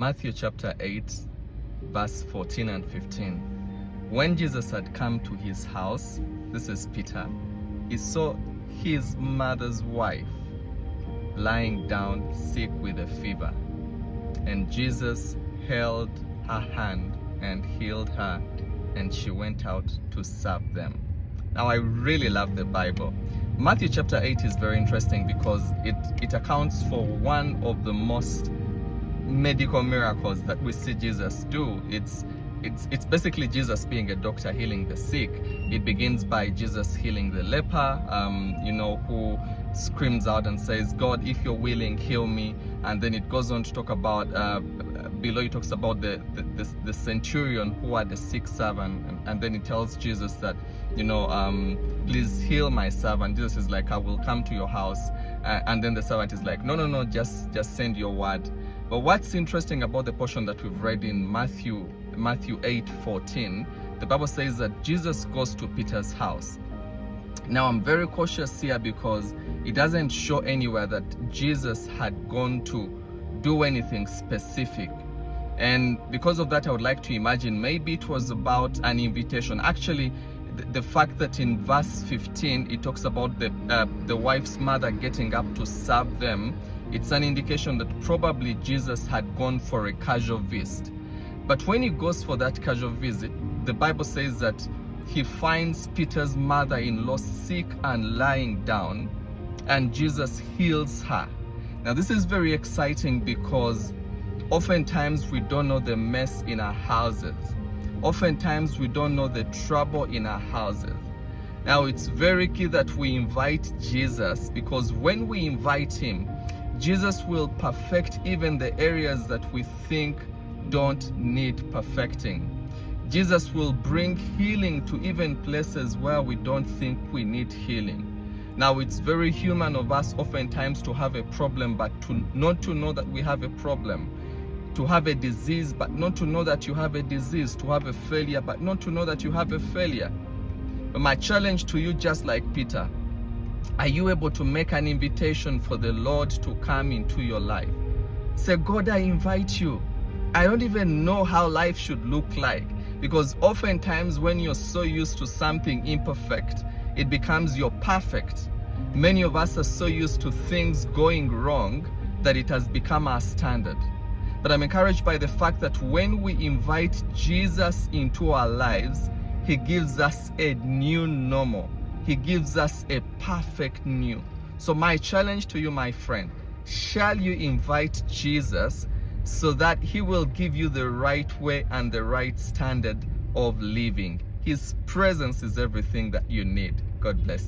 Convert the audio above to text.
Matthew chapter 8, verse 14 and 15. When Jesus had come to his house, this is Peter, he saw his mother's wife lying down sick with a fever. And Jesus held her hand and healed her, and she went out to serve them. Now, I really love the Bible. Matthew chapter 8 is very interesting because it accounts for one of the most medical miracles that we see Jesus do. It's basically Jesus being a doctor healing the sick. It begins by Jesus healing the leper, who screams out and says, "God, if you're willing, heal me." And then it goes on to talk about, below it talks about the centurion who had a sick servant, and then it tells Jesus that, please heal my servant. Jesus is like, "I will come to your house." And then the servant is like, no, just send your word. But what's interesting about the portion that we've read in Matthew 8:14, the Bible says that Jesus goes to Peter's house. Now, I'm very cautious here because it doesn't show anywhere that Jesus had gone to do anything specific. And because of that, I would like to imagine maybe it was about an invitation. Actually, the fact that in verse 15, it talks about the wife's mother getting up to serve them, it's an indication that probably Jesus had gone for a casual visit. But when he goes for that casual visit, the Bible says that he finds Peter's mother-in-law sick and lying down, and Jesus heals her. Now, this is very exciting because oftentimes we don't know the mess in our houses. Oftentimes we don't know the trouble in our houses. Now, it's very key that we invite Jesus, because when we invite him, Jesus will perfect even the areas that we think don't need perfecting. Jesus will bring healing to even places where we don't think we need healing. Now, it's very human of us oftentimes to have a problem, but not to know that we have a problem. To have a disease, but not to know that you have a disease. To have a failure, but not to know that you have a failure. But my challenge to you, just like Peter, are you able to make an invitation for the Lord to come into your life? Say, "God, I invite you. I don't even know how life should look like." Because oftentimes when you're so used to something imperfect, it becomes your perfect. Many of us are so used to things going wrong that it has become our standard. But I'm encouraged by the fact that when we invite Jesus into our lives, he gives us a new normal. He gives us a perfect new. So my challenge to you, my friend, shall you invite Jesus so that he will give you the right way and the right standard of living? His presence is everything that you need. God bless.